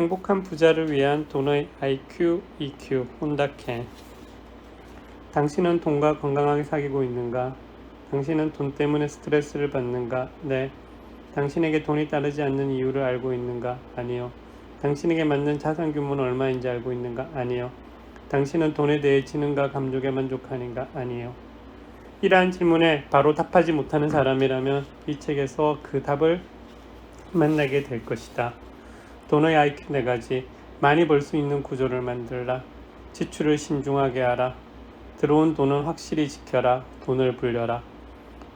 행복한 부자를 위한 돈의 IQ, EQ, 혼다켄. 당신은 돈과 건강하게 사귀고 있는가? 당신은 돈 때문에 스트레스를 받는가? 네. 당신에게 돈이 따르지 않는 이유를 알고 있는가? 아니요. 당신에게 맞는 자산 규모는 얼마인지 알고 있는가? 아니요. 당신은 돈에 대해 지능과 감족에 만족하는가? 아니요. 이러한 질문에 바로 답하지 못하는 사람이라면 이 책에서 그 답을 만나게 될 것이다. 돈의 IQ 4가지. 많이 벌 수 있는 구조를 만들라. 지출을 신중하게 하라. 들어온 돈은 확실히 지켜라. 돈을 불려라.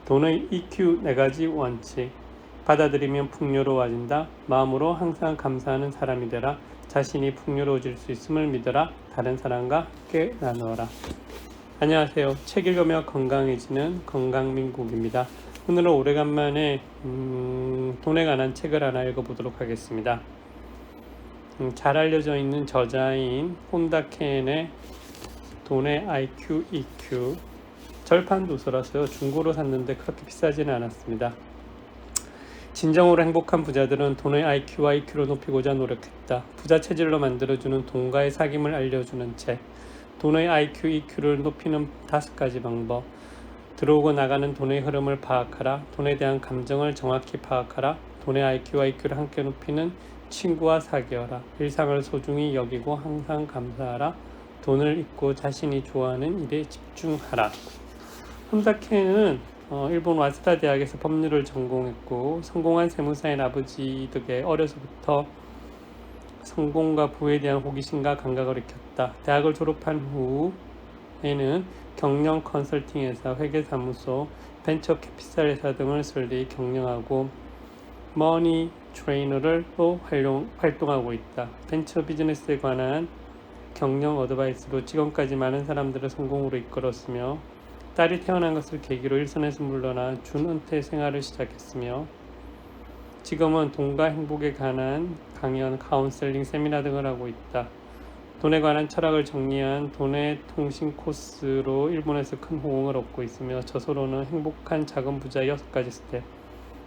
돈의 EQ 4가지 원칙. 받아들이면 풍요로워진다. 마음으로 항상 감사하는 사람이 되라. 자신이 풍요로워질 수 있음을 믿어라. 다른 사람과 함께 나누어라. 안녕하세요. 책 읽으며 건강해지는 건강민국입니다. 오늘은 오래간만에 돈에 관한 책을 하나 읽어보도록 하겠습니다. 잘 알려져 있는 저자인 혼다켄의 돈의 IQ, EQ 절판 도서라서요. 중고로 샀는데 그렇게 비싸지는 않았습니다. 진정으로 행복한 부자들은 돈의 IQ와 EQ를 높이고자 노력했다. 부자 체질로 만들어주는 돈과의 사귐을 알려주는 책. 돈의 IQ, EQ를 높이는 5가지 방법. 들어오고 나가는 돈의 흐름을 파악하라. 돈에 대한 감정을 정확히 파악하라. 돈의 IQ와 EQ를 함께 높이는 친구와 사귀어라. 일상을 소중히 여기고 항상 감사하라. 돈을 잊고 자신이 좋아하는 일에 집중하라. 혼다켄은 일본 와세다 대학에서 법률을 전공했고 성공한 세무사인 아버지 덕에 어려서부터 성공과 부에 대한 호기심과 감각을 익혔다. 대학을 졸업한 후에는 경영 컨설팅 회사, 회계사무소, 벤처 캐피탈 회사 등을 설립 경영하고 머니 트레이너로 활동하고 있다. 벤처 비즈니스에 관한 경영 어드바이스로 지금까지 많은 사람들을 성공으로 이끌었으며 딸이 태어난 것을 계기로 일선에서 물러나 준은퇴 생활을 시작했으며 지금은 돈과 행복에 관한 강연, 카운셀링, 세미나 등을 하고 있다. 돈에 관한 철학을 정리한 돈의 통신 코스로 일본에서 큰 호응을 얻고 있으며 저서로는 행복한 작은 부자 6가지 스텝,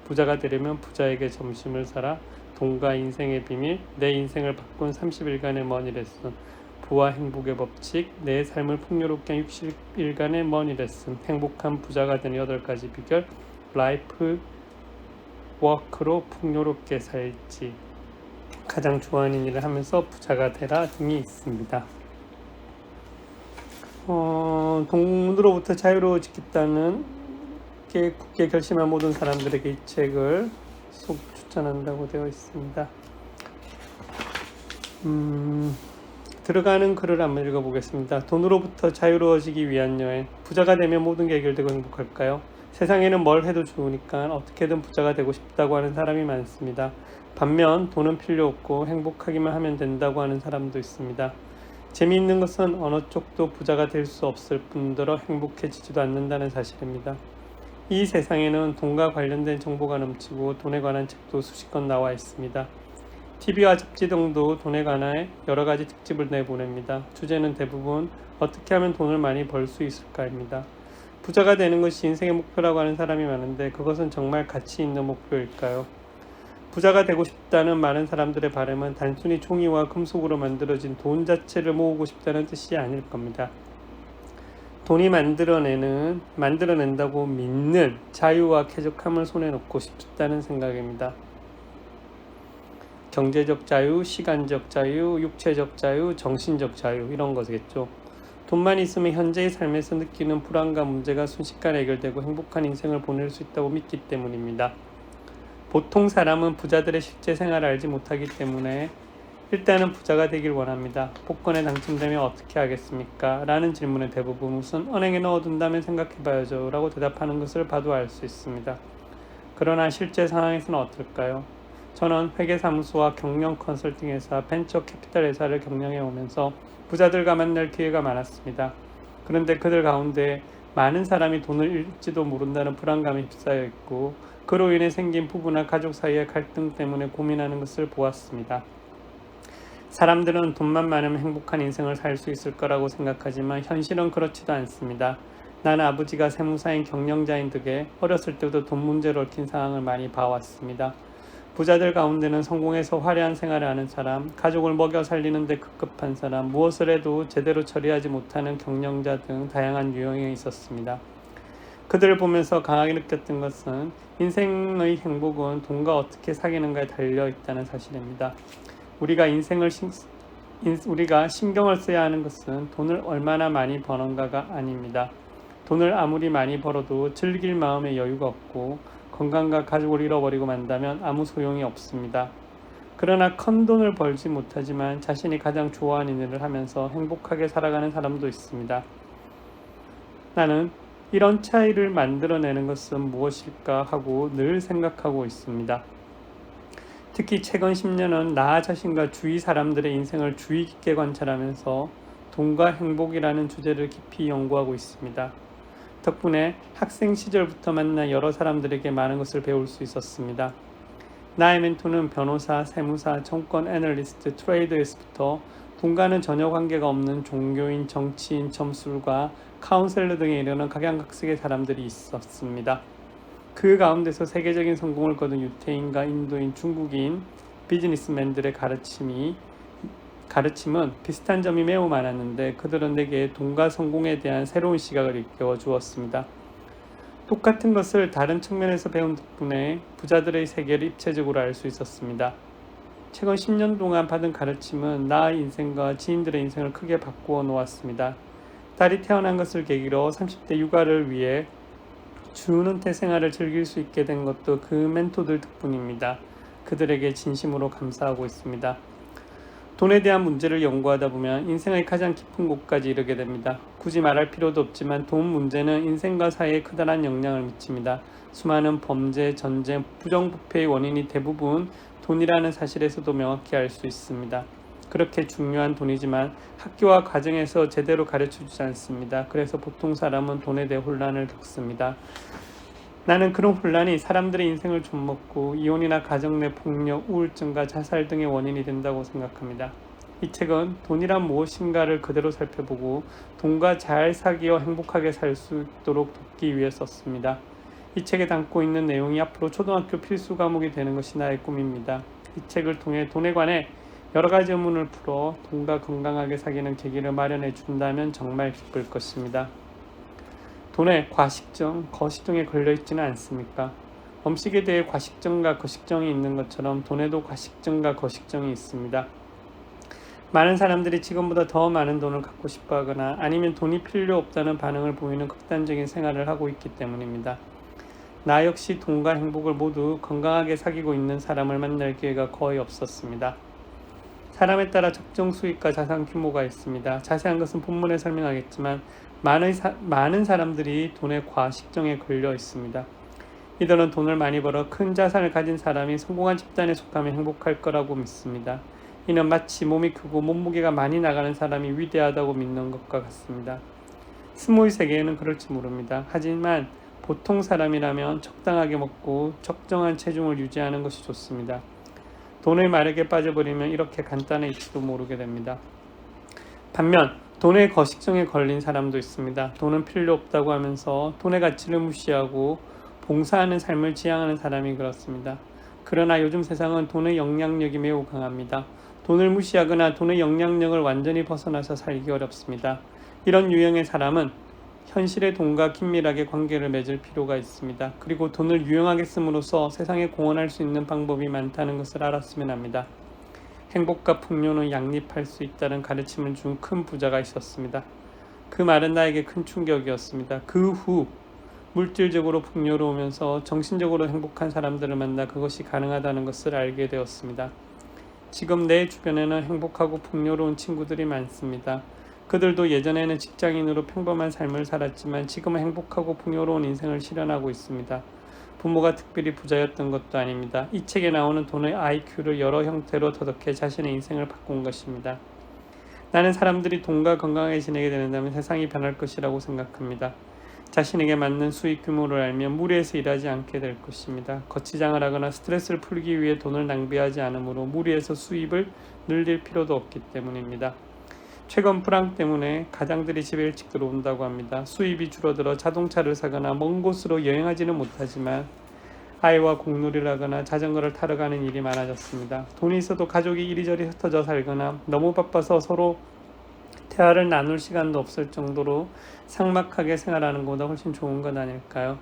부자가 되려면 부자에게 점심을 사라, 돈과 인생의 비밀, 내 인생을 바꾼 30일간의 머니 레슨, 부와 행복의 법칙, 내 삶을 풍요롭게 한 60일간의 머니 레슨, 행복한 부자가 되는 8가지 비결, 라이프 워크로 풍요롭게 살지, 가장 좋아하는 일을 하면서 부자가 되라 등이 있습니다. 돈으로부터 자유로워지겠다는 게 굳게 결심한 모든 사람들에게 이 책을 추천한다고 되어 있습니다. 들어가는 글을 한번 읽어보겠습니다. 돈으로부터 자유로워지기 위한 여행. 부자가 되면 모든 게 해결되고 행복할까요? 세상에는 뭘 해도 좋으니까 어떻게든 부자가 되고 싶다고 하는 사람이 많습니다. 반면 돈은 필요 없고 행복하기만 하면 된다고 하는 사람도 있습니다. 재미있는 것은 어느 쪽도 부자가 될 수 없을 뿐더러 행복해지지도 않는다는 사실입니다. 이 세상에는 돈과 관련된 정보가 넘치고 돈에 관한 책도 수십 권 나와 있습니다. TV와 잡지 등도 돈에 관한 여러 가지 특집을 내보냅니다. 주제는 대부분 어떻게 하면 돈을 많이 벌 수 있을까입니다. 부자가 되는 것이 인생의 목표라고 하는 사람이 많은데 그것은 정말 가치 있는 목표일까요? 부자가 되고 싶다는 많은 사람들의 바람은 단순히 종이와 금속으로 만들어진 돈 자체를 모으고 싶다는 뜻이 아닐 겁니다. 돈이 만들어낸다고 믿는 자유와 쾌적함을 손에 넣고 싶다는 생각입니다. 경제적 자유, 시간적 자유, 육체적 자유, 정신적 자유 이런 거겠죠. 돈만 있으면 현재의 삶에서 느끼는 불안과 문제가 순식간에 해결되고 행복한 인생을 보낼 수 있다고 믿기 때문입니다. 보통 사람은 부자들의 실제 생활을 알지 못하기 때문에 일단은 부자가 되길 원합니다. 복권에 당첨되면 어떻게 하겠습니까? 라는 질문의 대부분 우선 은행에 넣어둔다면 생각해봐야죠 라고 대답하는 것을 봐도 알 수 있습니다. 그러나 실제 상황에서는 어떨까요? 저는 회계사무소와 경영 컨설팅 회사, 벤처 캐피탈 회사를 경영해 오면서 부자들과 만날 기회가 많았습니다. 그런데 그들 가운데 많은 사람이 돈을 잃지도 모른다는 불안감에 휩싸여 있고 그로 인해 생긴 부부나 가족 사이의 갈등 때문에 고민하는 것을 보았습니다. 사람들은 돈만 많으면 행복한 인생을 살 수 있을 거라고 생각하지만 현실은 그렇지도 않습니다. 나는 아버지가 세무사인 경영자인 덕에 어렸을 때부터 돈 문제로 얽힌 상황을 많이 봐왔습니다. 부자들 가운데는 성공해서 화려한 생활을 하는 사람, 가족을 먹여 살리는 데 급급한 사람, 무엇을 해도 제대로 처리하지 못하는 경영자 등 다양한 유형이 있었습니다. 그들을 보면서 강하게 느꼈던 것은 인생의 행복은 돈과 어떻게 사귀는가에 달려 있다는 사실입니다. 우리가 신경을 써야 하는 것은 돈을 얼마나 많이 버는가가 아닙니다. 돈을 아무리 많이 벌어도 즐길 마음의 여유가 없고 건강과 가족을 잃어버리고 만다면 아무 소용이 없습니다. 그러나 큰 돈을 벌지 못하지만 자신이 가장 좋아하는 일을 하면서 행복하게 살아가는 사람도 있습니다. 나는 이런 차이를 만들어내는 것은 무엇일까 하고 늘 생각하고 있습니다. 특히 최근 10년은 나 자신과 주위 사람들의 인생을 주의 깊게 관찰하면서 돈과 행복이라는 주제를 깊이 연구하고 있습니다. 덕분에 학생 시절부터 만나 여러 사람들에게 많은 것을 배울 수 있었습니다. 나의 멘토는 변호사, 세무사, 정권 애널리스트, 트레이더에서부터 돈과는 전혀 관계가 없는 종교인, 정치인, 점술가, 카운셀러 등에 이르는 각양각색의 사람들이 있었습니다. 그 가운데서 세계적인 성공을 거둔 유태인과 인도인, 중국인 비즈니스맨들의 가르침은 비슷한 점이 매우 많았는데 그들은 내게 돈과 성공에 대한 새로운 시각을 일깨워 주었습니다. 똑같은 것을 다른 측면에서 배운 덕분에 부자들의 세계를 입체적으로 알 수 있었습니다. 최근 10년 동안 받은 가르침은 나의 인생과 지인들의 인생을 크게 바꾸어 놓았습니다. 딸이 태어난 것을 계기로 30대 육아를 위해 준은퇴 생활을 즐길 수 있게 된 것도 그 멘토들 덕분입니다. 그들에게 진심으로 감사하고 있습니다. 돈에 대한 문제를 연구하다 보면 인생의 가장 깊은 곳까지 이르게 됩니다. 굳이 말할 필요도 없지만 돈 문제는 인생과 사회에 크다란 영향을 미칩니다. 수많은 범죄, 전쟁, 부정부패의 원인이 대부분 돈이라는 사실에서도 명확히 알 수 있습니다. 그렇게 중요한 돈이지만 학교와 가정에서 제대로 가르쳐주지 않습니다. 그래서 보통 사람은 돈에 대해 혼란을 겪습니다. 나는 그런 혼란이 사람들의 인생을 좀먹고 이혼이나 가정 내 폭력, 우울증과 자살 등의 원인이 된다고 생각합니다. 이 책은 돈이란 무엇인가를 그대로 살펴보고 돈과 잘 사귀어 행복하게 살 수 있도록 돕기 위해 썼습니다. 이 책에 담고 있는 내용이 앞으로 초등학교 필수 과목이 되는 것이 나의 꿈입니다. 이 책을 통해 돈에 관해 여러 가지 의문을 풀어 돈과 건강하게 사귀는 계기를 마련해 준다면 정말 기쁠 것입니다. 돈에 과식증, 거식증에 걸려 있지는 않습니까? 음식에 대해 과식증과 거식증이 있는 것처럼 돈에도 과식증과 거식증이 있습니다. 많은 사람들이 지금보다 더 많은 돈을 갖고 싶어 하거나 아니면 돈이 필요 없다는 반응을 보이는 극단적인 생활을 하고 있기 때문입니다. 나 역시 돈과 행복을 모두 건강하게 사귀고 있는 사람을 만날 기회가 거의 없었습니다. 사람에 따라 적정 수익과 자산 규모가 있습니다. 자세한 것은 본문에 설명하겠지만 많은 사람들이 돈의 과식증에 걸려 있습니다. 이들은 돈을 많이 벌어 큰 자산을 가진 사람이 성공한 집단에 속하면 행복할 거라고 믿습니다. 이는 마치 몸이 크고 몸무게가 많이 나가는 사람이 위대하다고 믿는 것과 같습니다. 스모의 세계에는 그럴지 모릅니다. 하지만 보통 사람이라면 적당하게 먹고 적정한 체중을 유지하는 것이 좋습니다. 돈의 마력에 빠져버리면 이렇게 간단해질지도 모르게 됩니다. 반면 돈의 거식증에 걸린 사람도 있습니다. 돈은 필요 없다고 하면서 돈의 가치를 무시하고 봉사하는 삶을 지향하는 사람이 그렇습니다. 그러나 요즘 세상은 돈의 영향력이 매우 강합니다. 돈을 무시하거나 돈의 영향력을 완전히 벗어나서 살기 어렵습니다. 이런 유형의 사람은 현실의 돈과 긴밀하게 관계를 맺을 필요가 있습니다. 그리고 돈을 유용하게 씀으로써 세상에 공헌할 수 있는 방법이 많다는 것을 알았으면 합니다. 행복과 풍요는 양립할 수 있다는 가르침을 준 큰 부자가 있었습니다. 그 말은 나에게 큰 충격이었습니다. 그 후 물질적으로 풍요로우면서 정신적으로 행복한 사람들을 만나 그것이 가능하다는 것을 알게 되었습니다. 지금 내 주변에는 행복하고 풍요로운 친구들이 많습니다. 그들도 예전에는 직장인으로 평범한 삶을 살았지만 지금은 행복하고 풍요로운 인생을 실현하고 있습니다. 부모가 특별히 부자였던 것도 아닙니다. 이 책에 나오는 돈의 IQ를 여러 형태로 터득해 자신의 인생을 바꾼 것입니다. 나는 사람들이 돈과 건강하게 지내게 된다면 세상이 변할 것이라고 생각합니다. 자신에게 맞는 수익 규모를 알면 무리해서 일하지 않게 될 것입니다. 거치장을 하거나 스트레스를 풀기 위해 돈을 낭비하지 않으므로 무리해서 수입을 늘릴 필요도 없기 때문입니다. 최근 불황 때문에 가장들이 집에 일찍 들어온다고 합니다. 수입이 줄어들어 자동차를 사거나 먼 곳으로 여행하지는 못하지만 아이와 공놀이를 하거나 자전거를 타러 가는 일이 많아졌습니다. 돈이 있어도 가족이 이리저리 흩어져 살거나 너무 바빠서 서로 대화를 나눌 시간도 없을 정도로 삭막하게 생활하는 것보다 훨씬 좋은 것 아닐까요?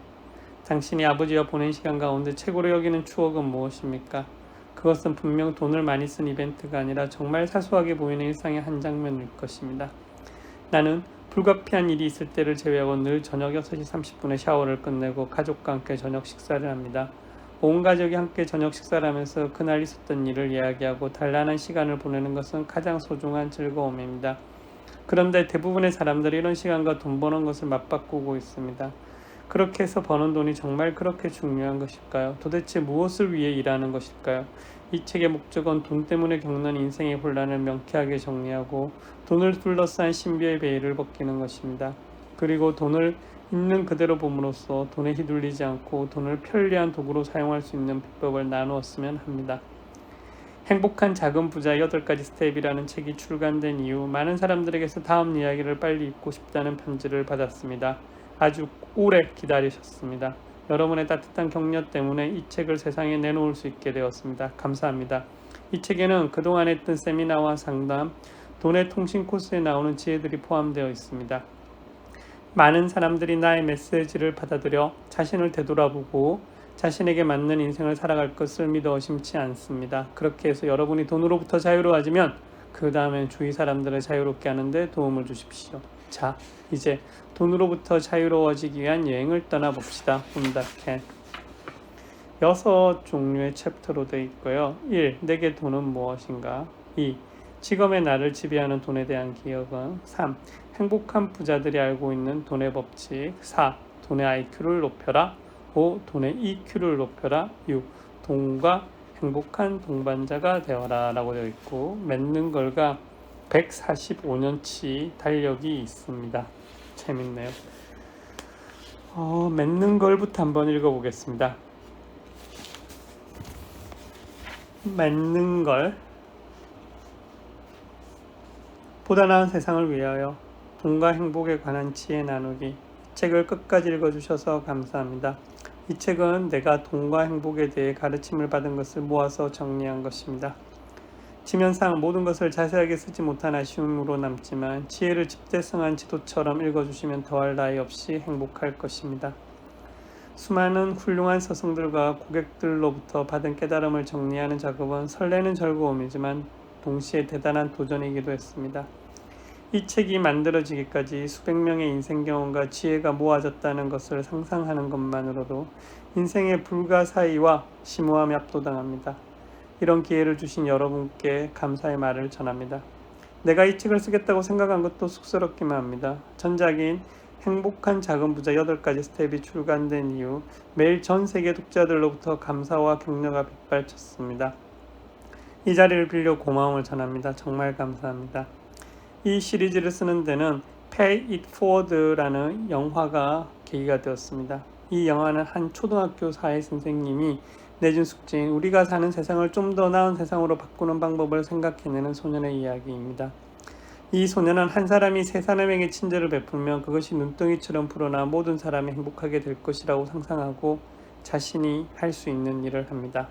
당신이 아버지와 보낸 시간 가운데 최고로 여기는 추억은 무엇입니까? 그것은 분명 돈을 많이 쓴 이벤트가 아니라 정말 사소하게 보이는 일상의 한 장면일 것입니다. 나는 불가피한 일이 있을 때를 제외하고 늘 저녁 6시 30분에 샤워를 끝내고 가족과 함께 저녁 식사를 합니다. 온 가족이 함께 저녁 식사를 하면서 그날 있었던 일을 이야기하고 단란한 시간을 보내는 것은 가장 소중한 즐거움입니다. 그런데 대부분의 사람들이 이런 시간과 돈 버는 것을 맞바꾸고 있습니다. 그렇게 해서 버는 돈이 정말 그렇게 중요한 것일까요? 도대체 무엇을 위해 일하는 것일까요? 이 책의 목적은 돈 때문에 겪는 인생의 혼란을 명쾌하게 정리하고 돈을 둘러싼 신비의 베일을 벗기는 것입니다. 그리고 돈을 있는 그대로 봄으로써 돈에 휘둘리지 않고 돈을 편리한 도구로 사용할 수 있는 비법을 나누었으면 합니다. 행복한 작은 부자 8가지 스텝이라는 책이 출간된 이후 많은 사람들에게서 다음 이야기를 빨리 읽고 싶다는 편지를 받았습니다. 아주 오래 기다리셨습니다. 여러분의 따뜻한 격려 때문에 이 책을 세상에 내놓을 수 있게 되었습니다. 감사합니다. 이 책에는 그동안 했던 세미나와 상담, 돈의 통신 코스에 나오는 지혜들이 포함되어 있습니다. 많은 사람들이 나의 메시지를 받아들여 자신을 되돌아보고 자신에게 맞는 인생을 살아갈 것을 믿어 의심치 않습니다. 그렇게 해서 여러분이 돈으로부터 자유로워지면 그 다음엔 주위 사람들을 자유롭게 하는데 도움을 주십시오. 자, 이제 돈으로부터 자유로워지기 위한 여행을 떠나봅시다. 혼다켄 6종류의 챕터로 되어 있고요. 1. 내게 돈은 무엇인가? 2. 지금의 나를 지배하는 돈에 대한 기억은? 3. 행복한 부자들이 알고 있는 돈의 법칙. 4. 돈의 IQ를 높여라. 5. 돈의 EQ를 높여라. 6. 돈과 행복한 동반자가 되어라 라고 되어 있고 맺는 걸과 145년치 달력이 있습니다. 재밌네요. 맺는 걸부터 한번 읽어보겠습니다. 맺는 걸 보다 나은 세상을 위하여 돈과 행복에 관한 지혜 나누기. 책을 끝까지 읽어주셔서 감사합니다. 이 책은 내가 돈과 행복에 대해 가르침을 받은 것을 모아서 정리한 것입니다. 지면상 모든 것을 자세하게 쓰지 못한 아쉬움으로 남지만 지혜를 집대성한 지도처럼 읽어주시면 더할 나위 없이 행복할 것입니다. 수많은 훌륭한 서성들과 고객들로부터 받은 깨달음을 정리하는 작업은 설레는 즐거움이지만 동시에 대단한 도전이기도 했습니다. 이 책이 만들어지기까지 수백 명의 인생 경험과 지혜가 모아졌다는 것을 상상하는 것만으로도 인생의 불가사의와 심오함이 압도당합니다. 이런 기회를 주신 여러분께 감사의 말을 전합니다. 내가 이 책을 쓰겠다고 생각한 것도 쑥스럽기만 합니다. 전작인 행복한 작은 부자 8가지 스텝이 출간된 이후 매일 전 세계 독자들로부터 감사와 격려가 빗발쳤습니다. 이 자리를 빌려 고마움을 전합니다. 정말 감사합니다. 이 시리즈를 쓰는 데는 Pay It Forward라는 영화가 계기가 되었습니다. 이 영화는 한 초등학교 사회 선생님이 내준 숙제인 우리가 사는 세상을 좀 더 나은 세상으로 바꾸는 방법을 생각해내는 소년의 이야기입니다. 이 소년은 한 사람이 세 사람에게 친절을 베풀면 그것이 눈덩이처럼 불어나 모든 사람이 행복하게 될 것이라고 상상하고 자신이 할 수 있는 일을 합니다.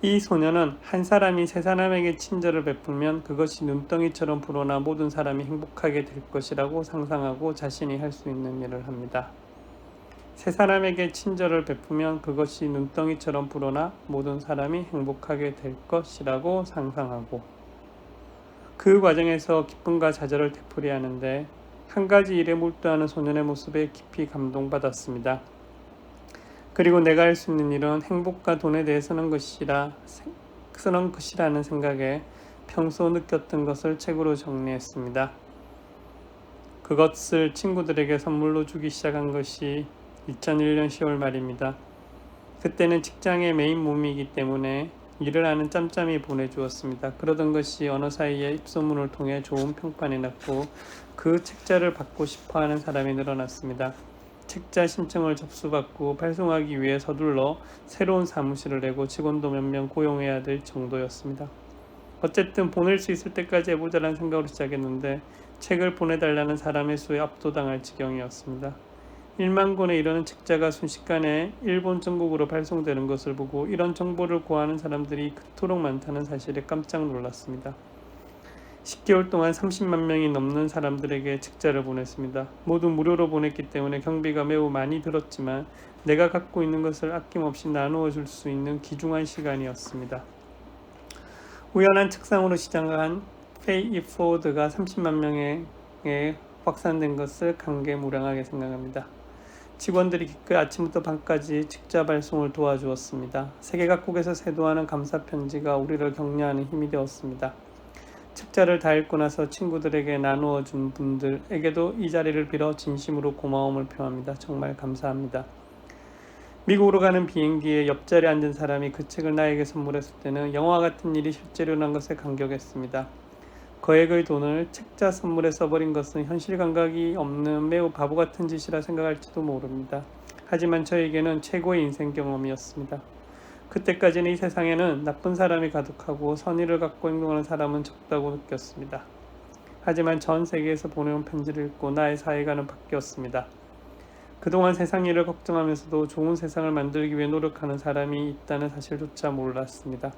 이 소년은 한 사람이 세 사람에게 친절을 베풀면 그것이 눈덩이처럼 불어나 모든 사람이 행복하게 될 것이라고 상상하고 자신이 할 수 있는 일을 합니다. 세 사람에게 친절을 베푸면 그것이 눈덩이처럼 불어나 모든 사람이 행복하게 될 것이라고 상상하고 그 과정에서 기쁨과 좌절을 되풀이하는데 한 가지 일에 몰두하는 소년의 모습에 깊이 감동받았습니다. 그리고 내가 할 수 있는 일은 행복과 돈에 대해 쓰는 것이라는 생각에 평소 느꼈던 것을 책으로 정리했습니다. 그것을 친구들에게 선물로 주기 시작한 것이 2001년 10월 말입니다. 그때는 직장의 메인 몸이기 때문에 일을 하는 짬짬이 보내주었습니다. 그러던 것이 어느 사이에 입소문을 통해 좋은 평판이 났고 그 책자를 받고 싶어하는 사람이 늘어났습니다. 책자 신청을 접수받고 발송하기 위해 서둘러 새로운 사무실을 내고 직원도 몇 명 고용해야 될 정도였습니다. 어쨌든 보낼 수 있을 때까지 해보자라는 생각으로 시작했는데 책을 보내달라는 사람의 수에 압도당할 지경이었습니다. 1만 권에 이르는 책자가 순식간에 일본 전국으로 발송되는 것을 보고 이런 정보를 구하는 사람들이 그토록 많다는 사실에 깜짝 놀랐습니다. 10개월 동안 30만 명이 넘는 사람들에게 책자를 보냈습니다. 모두 무료로 보냈기 때문에 경비가 매우 많이 들었지만 내가 갖고 있는 것을 아낌없이 나누어 줄 수 있는 귀중한 시간이었습니다. 우연한 책상으로 시작한 페이 포워드가 30만 명에게 확산된 것을 감개무량하게 생각합니다. 직원들이 기꺼이 아침부터 밤까지 책자 발송을 도와주었습니다. 세계 각국에서 세도하는 감사 편지가 우리를 격려하는 힘이 되었습니다. 책자를 다 읽고 나서 친구들에게 나누어 준 분들에게도 이 자리를 빌어 진심으로 고마움을 표합니다. 정말 감사합니다. 미국으로 가는 비행기에 옆자리에 앉은 사람이 그 책을 나에게 선물했을 때는 영화 같은 일이 실제로 난 것에 감격했습니다. 거액의 돈을 책자 선물에 써버린 것은 현실 감각이 없는 매우 바보 같은 짓이라 생각할지도 모릅니다. 하지만 저에게는 최고의 인생 경험이었습니다. 그때까지는 이 세상에는 나쁜 사람이 가득하고 선의를 갖고 행동하는 사람은 적다고 느꼈습니다. 하지만 전 세계에서 보내온 편지를 읽고 나의 사회관은 바뀌었습니다. 그동안 세상 일을 걱정하면서도 좋은 세상을 만들기 위해 노력하는 사람이 있다는 사실조차 몰랐습니다.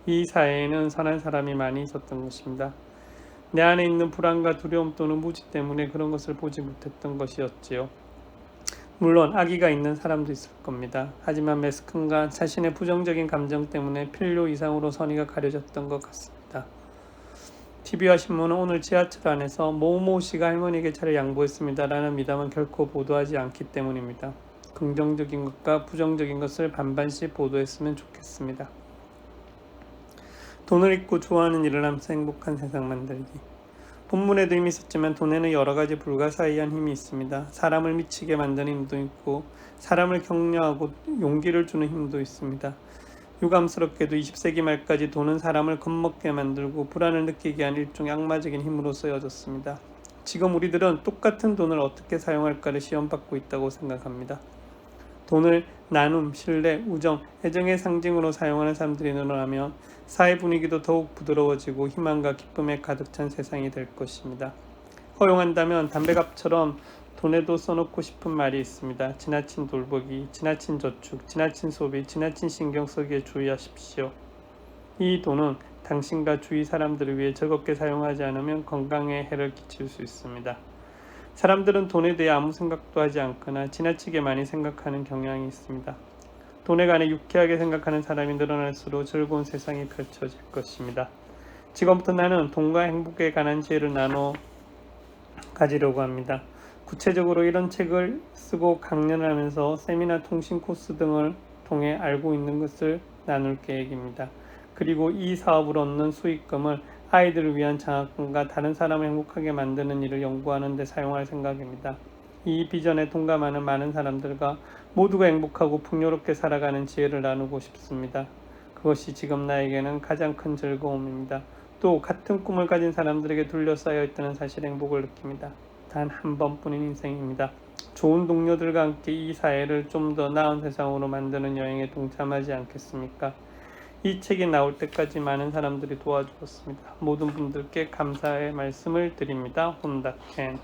이 사회에는 선한 사람이 많이 있었던 것입니다. 내 안에 있는 불안과 두려움 또는 무지 때문에 그런 것을 보지 못했던 것이었지요. 물론 악의가 있는 사람도 있을 겁니다. 하지만 매스컴과 자신의 부정적인 감정 때문에 필요 이상으로 선의가 가려졌던 것 같습니다. TV와 신문은 오늘 지하철 안에서 모모 씨가 할머니에게 차를 양보했습니다 라는 미담은 결코 보도하지 않기 때문입니다. 긍정적인 것과 부정적인 것을 반반씩 보도했으면 좋겠습니다. 돈을 잊고 좋아하는 일을 하면서 행복한 세상 만들기. 본문에도 이미 있었지만 돈에는 여러가지 불가사의한 힘이 있습니다. 사람을 미치게 만드는 힘도 있고 사람을 격려하고 용기를 주는 힘도 있습니다. 유감스럽게도 20세기 말까지 돈은 사람을 겁먹게 만들고 불안을 느끼게 한 일종의 악마적인 힘으로 쓰여졌습니다. 지금 우리들은 똑같은 돈을 어떻게 사용할까를 시험받고 있다고 생각합니다. 돈을 나눔, 신뢰, 우정, 애정의 상징으로 사용하는 사람들이 늘어나면 사회 분위기도 더욱 부드러워지고 희망과 기쁨에 가득 찬 세상이 될 것입니다. 허용한다면 담배값처럼 돈에도 써놓고 싶은 말이 있습니다. 지나친 돌보기, 지나친 저축, 지나친 소비, 지나친 신경 쓰기에 주의하십시오. 이 돈은 당신과 주위 사람들을 위해 즐겁게 사용하지 않으면 건강에 해를 끼칠 수 있습니다. 사람들은 돈에 대해 아무 생각도 하지 않거나 지나치게 많이 생각하는 경향이 있습니다. 돈에 관해 유쾌하게 생각하는 사람이 늘어날수록 즐거운 세상이 펼쳐질 것입니다. 지금부터 나는 돈과 행복에 관한 지혜를 나눠 가지려고 합니다. 구체적으로 이런 책을 쓰고 강연을 하면서 세미나 통신 코스 등을 통해 알고 있는 것을 나눌 계획입니다. 그리고 이 사업으로 얻는 수익금을 아이들을 위한 장학금과 다른 사람을 행복하게 만드는 일을 연구하는 데 사용할 생각입니다. 이 비전에 동감하는 많은 사람들과 모두가 행복하고 풍요롭게 살아가는 지혜를 나누고 싶습니다. 그것이 지금 나에게는 가장 큰 즐거움입니다. 또 같은 꿈을 가진 사람들에게 둘러싸여 있다는 사실에 행복을 느낍니다. 단 한 번뿐인 인생입니다. 좋은 동료들과 함께 이 사회를 좀 더 나은 세상으로 만드는 여행에 동참하지 않겠습니까? 이 책이 나올 때까지 많은 사람들이 도와주었습니다. 모든 분들께 감사의 말씀을 드립니다. 혼다켄